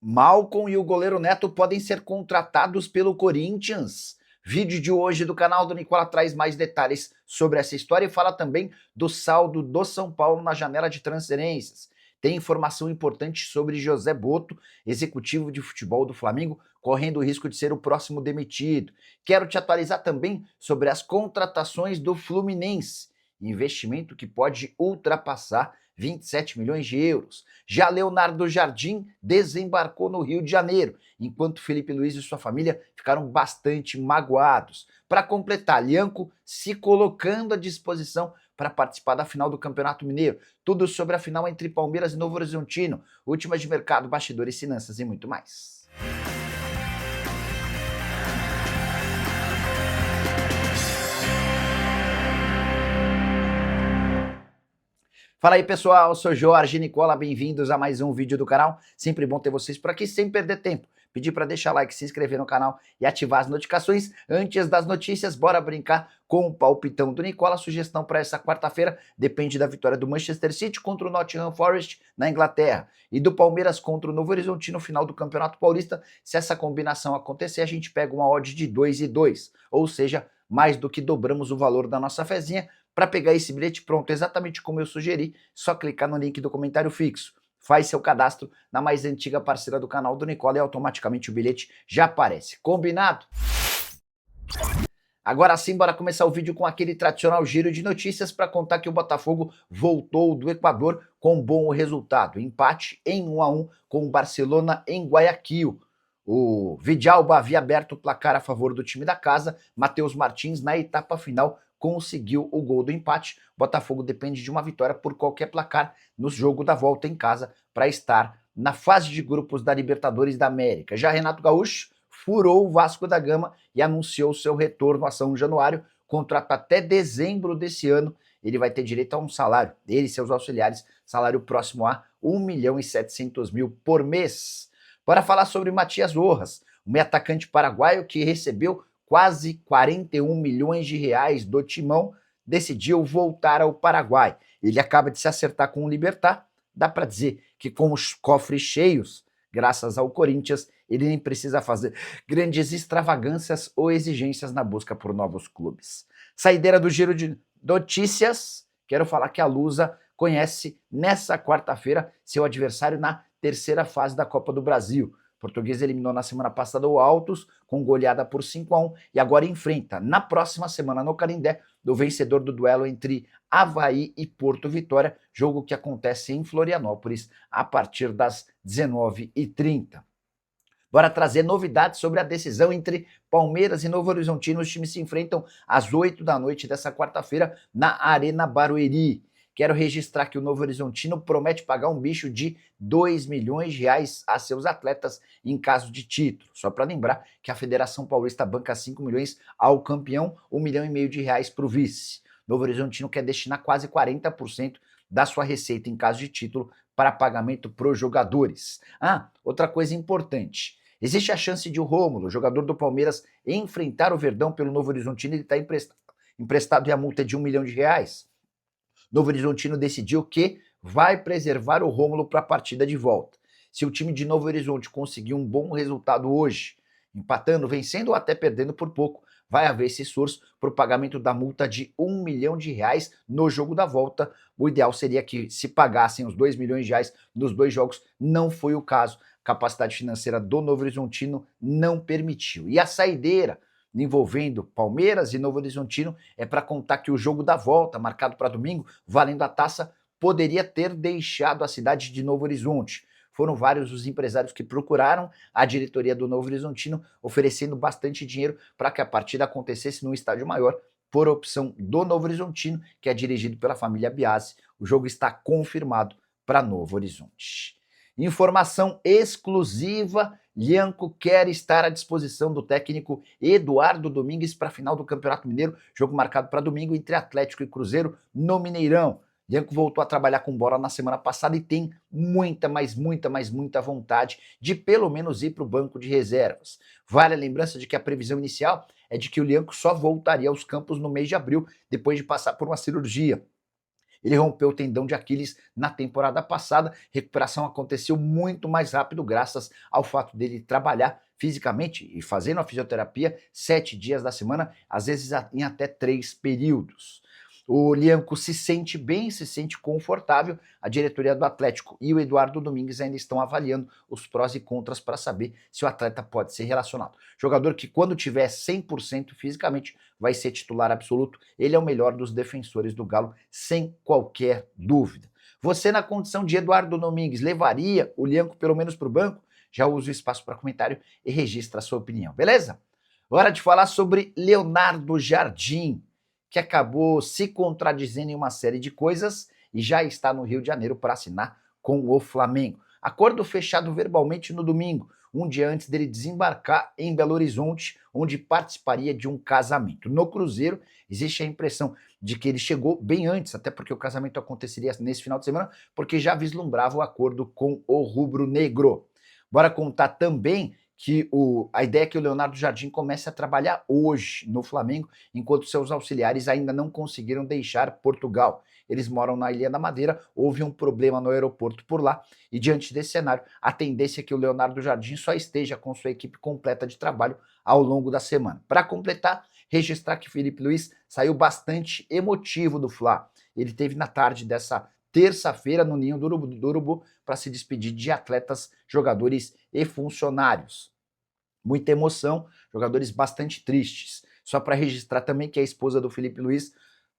Malcom e o goleiro Neto podem ser contratados pelo Corinthians. Vídeo de hoje do canal do Nicola traz mais detalhes sobre essa história e fala também do saldo do São Paulo na janela de transferências. Tem informação importante sobre José Boto, executivo de futebol do Flamengo, correndo o risco de ser o próximo demitido. Quero te atualizar também sobre as contratações do Fluminense, investimento que pode ultrapassar 27 milhões de euros. Já Leonardo Jardim desembarcou no Rio de Janeiro, enquanto Felipe Luiz e sua família ficaram bastante magoados. Para completar, Lianco se colocando à disposição para participar da final do Campeonato Mineiro. Tudo sobre a final entre Palmeiras e Novo Horizontino, últimas de mercado, bastidores, finanças e muito mais. Fala aí pessoal, eu sou Jorge Nicola, bem-vindos a mais um vídeo do canal. Sempre bom ter vocês por aqui, sem perder tempo. Pedir para deixar like, se inscrever no canal e ativar as notificações. Antes das notícias, bora brincar com o palpitão do Nicola. A sugestão para essa quarta-feira depende da vitória do Manchester City contra o Nottingham Forest na Inglaterra e do Palmeiras contra o Novo Horizontino no final do Campeonato Paulista. Se essa combinação acontecer, a gente pega uma odd de 2,2, ou seja, mais do que dobramos o valor da nossa fezinha. Para pegar esse bilhete pronto, exatamente como eu sugeri, só clicar no link do comentário fixo. Faz seu cadastro na mais antiga parceira do canal do Nicola e automaticamente o bilhete já aparece. Combinado? Agora sim, bora começar o vídeo com aquele tradicional giro de notícias para contar que o Botafogo voltou do Equador com um bom resultado. Empate em 1-1 com o Barcelona em Guayaquil. O Vidalba havia aberto o placar a favor do time da casa. Matheus Martins, na etapa final, conseguiu o gol do empate. O Botafogo depende de uma vitória por qualquer placar no jogo da volta em casa para estar na fase de grupos da Libertadores da América. Já Renato Gaúcho furou o Vasco da Gama e anunciou seu retorno a São Januário, contrato até dezembro desse ano. Ele vai ter direito a um salário, ele e seus auxiliares, salário próximo a 1.700.000 por mês. Para falar sobre Matias Rojas, um atacante paraguaio que recebeu quase 41 milhões de reais do Timão, decidiu voltar ao Paraguai. Ele acaba de se acertar com o Libertad. Dá para dizer que com os cofres cheios, graças ao Corinthians, ele nem precisa fazer grandes extravagâncias ou exigências na busca por novos clubes. Saideira do giro de notícias, quero falar que a Lusa conhece nessa quarta-feira seu adversário na terceira fase da Copa do Brasil. O português eliminou na semana passada o Altos com goleada por 5-1 e agora enfrenta na próxima semana no Canindé o vencedor do duelo entre Avaí e Porto Vitória, jogo que acontece em Florianópolis a partir das 19h30. Bora trazer novidades sobre a decisão entre Palmeiras e Novo Horizontino. Os times se enfrentam às 8 da noite dessa quarta-feira na Arena Barueri. Quero registrar que o Novo Horizontino promete pagar um bicho de 2 milhões de reais a seus atletas em caso de título. Só para lembrar que a Federação Paulista banca 5 milhões ao campeão, 1,5 milhão de reais para o vice. Novo Horizontino quer destinar quase 40% da sua receita em caso de título para pagamento para os jogadores. Outra coisa importante. Existe a chance de o Rômulo, jogador do Palmeiras, enfrentar o Verdão pelo Novo Horizontino. Ele está emprestado e a multa é de 1 milhão de reais. Novo Horizontino decidiu que vai preservar o Rômulo para a partida de volta. Se o time de Novo Horizonte conseguir um bom resultado hoje, empatando, vencendo ou até perdendo por pouco, vai haver esse esforço para o pagamento da multa de 1 milhão de reais no jogo da volta. O ideal seria que se pagassem os 2 milhões de reais nos dois jogos, não foi o caso. A capacidade financeira do Novo Horizontino não permitiu. E a saideira envolvendo Palmeiras e Novo Horizontino é para contar que o jogo da volta, marcado para domingo, valendo a taça, poderia ter deixado a cidade de Novo Horizonte. Foram vários os empresários que procuraram a diretoria do Novo Horizontino, oferecendo bastante dinheiro para que a partida acontecesse num estádio maior, por opção do Novo Horizontino, que é dirigido pela família Biasi. O jogo está confirmado para Novo Horizonte. Informação exclusiva: Lianco quer estar à disposição do técnico Eduardo Domingues para a final do Campeonato Mineiro, jogo marcado para domingo entre Atlético e Cruzeiro no Mineirão. Lianco voltou a trabalhar com bola na semana passada e tem muita vontade de pelo menos ir para o banco de reservas. Vale a lembrança de que a previsão inicial é de que o Lianco só voltaria aos campos no mês de abril, depois de passar por uma cirurgia. Ele rompeu o tendão de Aquiles na temporada passada. Recuperação aconteceu muito mais rápido graças ao fato dele trabalhar fisicamente e fazendo a fisioterapia 7 dias da semana, às vezes em até 3 períodos. O Lianco se sente bem, se sente confortável. A diretoria do Atlético e o Eduardo Domingues ainda estão avaliando os prós e contras para saber se o atleta pode ser relacionado. Jogador que, quando tiver 100% fisicamente, vai ser titular absoluto. Ele é o melhor dos defensores do Galo, sem qualquer dúvida. Você, na condição de Eduardo Domingues, levaria o Lianco pelo menos para o banco? Já usa o espaço para comentário e registra a sua opinião, beleza? Hora de falar sobre Leonardo Jardim, que acabou se contradizendo em uma série de coisas e já está no Rio de Janeiro para assinar com o Flamengo. Acordo fechado verbalmente no domingo, um dia antes dele desembarcar em Belo Horizonte, onde participaria de um casamento. No Cruzeiro, existe a impressão de que ele chegou bem antes, até porque o casamento aconteceria nesse final de semana, porque já vislumbrava o acordo com o rubro-negro. Bora contar também que a ideia é que o Leonardo Jardim comece a trabalhar hoje no Flamengo, enquanto seus auxiliares ainda não conseguiram deixar Portugal. Eles moram na Ilha da Madeira, houve um problema no aeroporto por lá, e diante desse cenário, a tendência é que o Leonardo Jardim só esteja com sua equipe completa de trabalho ao longo da semana. Para completar, registrar que Felipe Luiz saiu bastante emotivo do Fla. Ele teve na tarde dessa terça-feira no Ninho do Urubu para se despedir de atletas, jogadores e funcionários. Muita emoção, jogadores bastante tristes. Só para registrar também que a esposa do Felipe Luiz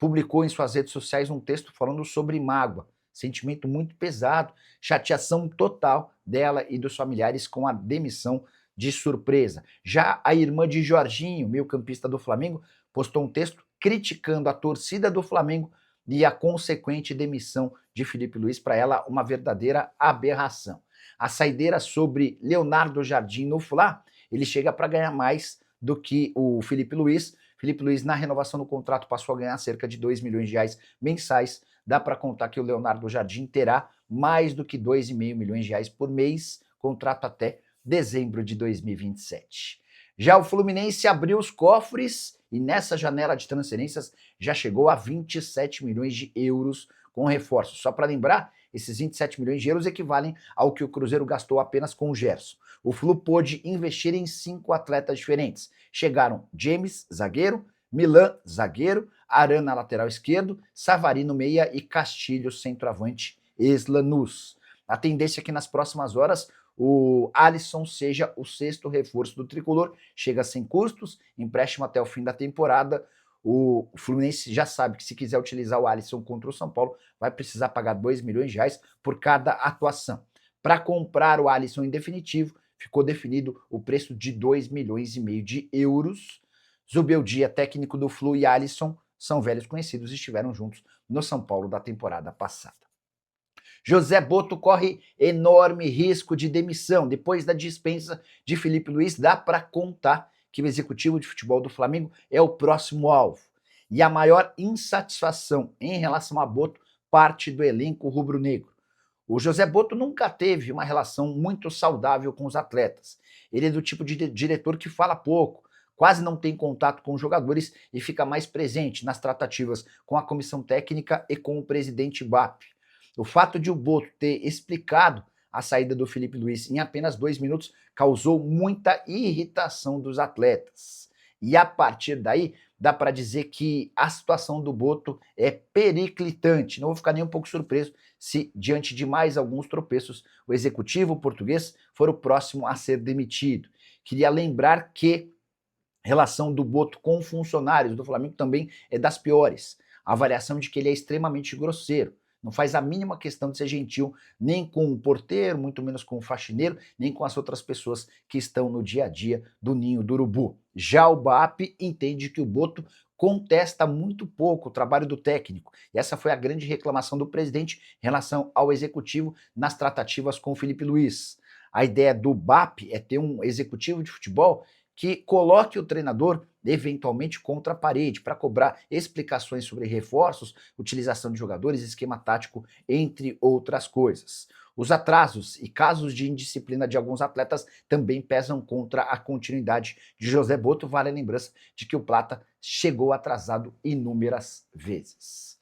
publicou em suas redes sociais um texto falando sobre mágoa, sentimento muito pesado, chateação total dela e dos familiares com a demissão de surpresa. Já a irmã de Jorginho, meio-campista do Flamengo, postou um texto criticando a torcida do Flamengo e a consequente demissão de Felipe Luiz, para ela uma verdadeira aberração. A saideira sobre Leonardo Jardim no Fla, ele chega para ganhar mais do que o Felipe Luiz. Felipe Luiz, na renovação do contrato, passou a ganhar cerca de 2 milhões de reais mensais. Dá para contar que o Leonardo Jardim terá mais do que 2,5 milhões de reais por mês, contrato até dezembro de 2027. Já o Fluminense abriu os cofres e nessa janela de transferências já chegou a 27 milhões de euros com reforços. Só para lembrar, esses 27 milhões de euros equivalem ao que o Cruzeiro gastou apenas com o Gerson. O Flu pôde investir em 5 atletas diferentes. Chegaram James, zagueiro, Milan, zagueiro, Arana, lateral esquerdo, Savarino, meia e Castilho, centroavante, ex-Lanús. A tendência é que nas próximas horas o Alisson seja o 6º reforço do tricolor, chega sem custos, empréstimo até o fim da temporada. O Fluminense já sabe que se quiser utilizar o Alisson contra o São Paulo, vai precisar pagar 2 milhões de reais por cada atuação. Para comprar o Alisson em definitivo, ficou definido o preço de 2 milhões e meio de euros. Zubeldia, técnico do Flu, e Alisson são velhos conhecidos e estiveram juntos no São Paulo da temporada passada. José Botto corre enorme risco de demissão. Depois da dispensa de Felipe Luiz, dá para contar que o executivo de futebol do Flamengo é o próximo alvo. E a maior insatisfação em relação a Botto parte do elenco rubro-negro. O José Botto nunca teve uma relação muito saudável com os atletas. Ele é do tipo de diretor que fala pouco, quase não tem contato com os jogadores e fica mais presente nas tratativas com a comissão técnica e com o presidente BAP. O fato de o Botto ter explicado a saída do Felipe Luiz em apenas 2 minutos causou muita irritação dos atletas. E a partir daí, dá para dizer que a situação do Botto é periclitante. Não vou ficar nem um pouco surpreso se, diante de mais alguns tropeços, o executivo português for o próximo a ser demitido. Queria lembrar que a relação do Botto com funcionários do Flamengo também é das piores. A avaliação de que ele é extremamente grosseiro. Não faz a mínima questão de ser gentil nem com o porteiro, muito menos com o faxineiro, nem com as outras pessoas que estão no dia a dia do Ninho do Urubu. Já o BAP entende que o Botto contesta muito pouco o trabalho do técnico. E essa foi a grande reclamação do presidente em relação ao executivo nas tratativas com o Felipe Luiz. A ideia do BAP é ter um executivo de futebol que coloque o treinador eventualmente contra a parede para cobrar explicações sobre reforços, utilização de jogadores, esquema tático, entre outras coisas. Os atrasos e casos de indisciplina de alguns atletas também pesam contra a continuidade de José Botto. Vale a lembrança de que o Plata chegou atrasado inúmeras vezes.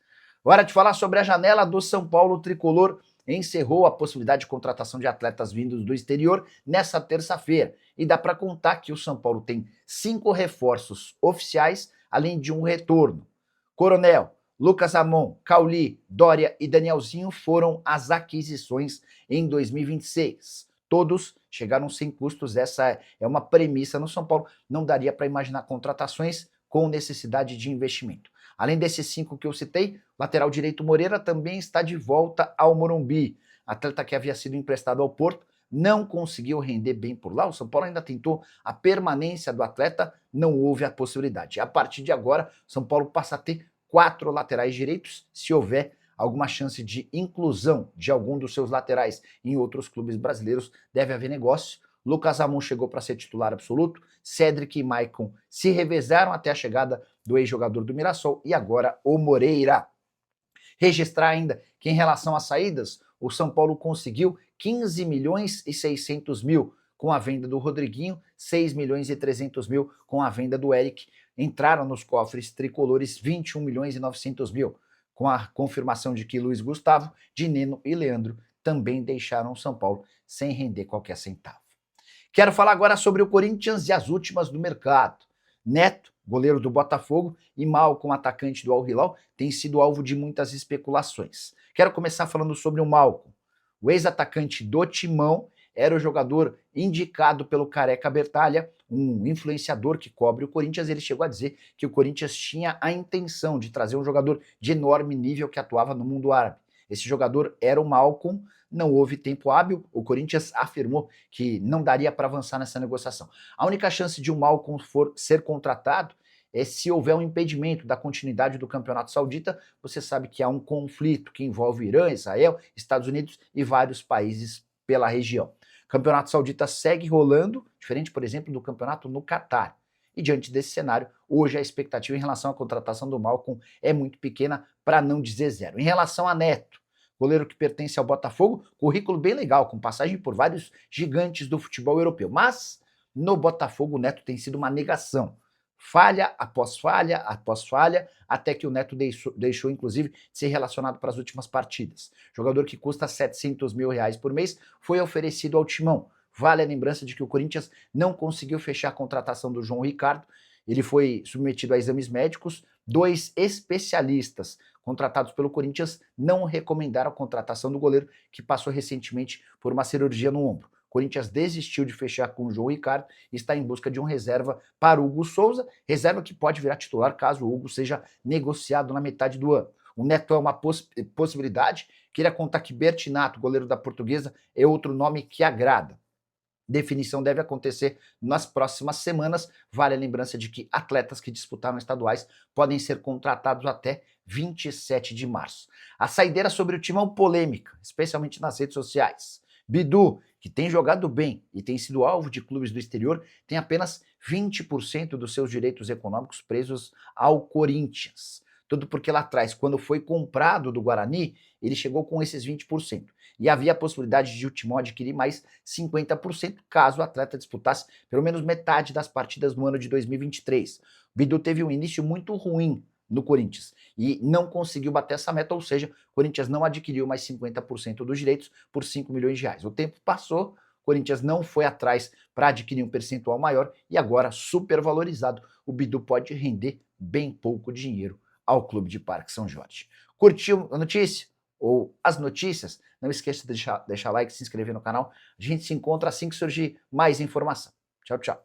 Hora de falar sobre a janela do São Paulo tricolor. Encerrou a possibilidade de contratação de atletas vindos do exterior nessa terça-feira. E dá para contar que o São Paulo tem 5 reforços oficiais, além de um retorno. Coronel, Lucas Amon, Cauli, Dória e Danielzinho foram as aquisições em 2026. Todos chegaram sem custos, essa é uma premissa no São Paulo. Não daria para imaginar contratações com necessidade de investimento. Além desses 5 que eu citei, lateral direito Moreira também está de volta ao Morumbi. Atleta que havia sido emprestado ao Porto, não conseguiu render bem por lá. O São Paulo ainda tentou a permanência do atleta, não houve a possibilidade. A partir de agora, São Paulo passa a ter 4 laterais direitos, se houver alguma chance de inclusão de algum dos seus laterais em outros clubes brasileiros, deve haver negócio. Lucas Amon chegou para ser titular absoluto, Cedric e Maicon se revezaram até a chegada do ex-jogador do Mirassol e agora o Moreira. Registrar ainda que em relação às saídas, o São Paulo conseguiu 15 milhões e 600 mil com a venda do Rodriguinho, 6 milhões e 300 mil com a venda do Eric. Entraram nos cofres tricolores 21 milhões e 900 mil, com a confirmação de que Luiz Gustavo, Dineno e Leandro também deixaram o São Paulo sem render qualquer centavo. Quero falar agora sobre o Corinthians e as últimas do mercado. Neto, goleiro do Botafogo, e Malcom, atacante do Al Hilal, tem sido alvo de muitas especulações. Quero começar falando sobre o Malcom. O ex-atacante do Timão era o jogador indicado pelo Careca Bertalha, um influenciador que cobre o Corinthians. Ele chegou a dizer que o Corinthians tinha a intenção de trazer um jogador de enorme nível que atuava no mundo árabe. Esse jogador era o Malcom. Não houve tempo hábil, o Corinthians afirmou que não daria para avançar nessa negociação. A única chance de o Malcom ser contratado é se houver um impedimento da continuidade do Campeonato Saudita. Você sabe que há um conflito que envolve Irã, Israel, Estados Unidos e vários países pela região. O Campeonato Saudita segue rolando, diferente, por exemplo, do campeonato no Catar. E diante desse cenário, hoje a expectativa em relação à contratação do Malcom é muito pequena, para não dizer zero. Em relação a Neto, goleiro que pertence ao Botafogo, currículo bem legal, com passagem por vários gigantes do futebol europeu. Mas no Botafogo o Neto tem sido uma negação. Falha, após falha, até que o Neto deixou inclusive de ser relacionado para as últimas partidas. Jogador que custa 700 mil reais por mês foi oferecido ao Timão. Vale a lembrança de que o Corinthians não conseguiu fechar a contratação do João Ricardo. Ele foi submetido a exames médicos. 2 especialistas contratados pelo Corinthians não recomendaram a contratação do goleiro, que passou recentemente por uma cirurgia no ombro. O Corinthians desistiu de fechar com o João Ricardo e está em busca de um reserva para o Hugo Souza, reserva que pode virar titular caso o Hugo seja negociado na metade do ano. O Neto é uma possibilidade. Queria contar que Bertinato, goleiro da Portuguesa, é outro nome que agrada. Definição deve acontecer nas próximas semanas. Vale a lembrança de que atletas que disputaram estaduais podem ser contratados até 27 de março. A saideira sobre o Timão, polêmica, especialmente nas redes sociais. Bidu, que tem jogado bem e tem sido alvo de clubes do exterior, tem apenas 20% dos seus direitos econômicos presos ao Corinthians. Tudo porque lá atrás, quando foi comprado do Guarani, ele chegou com esses 20%. E havia a possibilidade de o Timão adquirir mais 50% caso o atleta disputasse pelo menos metade das partidas no ano de 2023. O Bidu teve um início muito ruim no Corinthians e não conseguiu bater essa meta, ou seja, o Corinthians não adquiriu mais 50% dos direitos por 5 milhões de reais. O tempo passou, o Corinthians não foi atrás para adquirir um percentual maior e agora, supervalorizado, o Bidu pode render bem pouco dinheiro ao Clube de Parque São Jorge. Curtiu a notícia? Ou as notícias? Não esqueça de deixar like, se inscrever no canal. A gente se encontra assim que surgir mais informação. Tchau, tchau.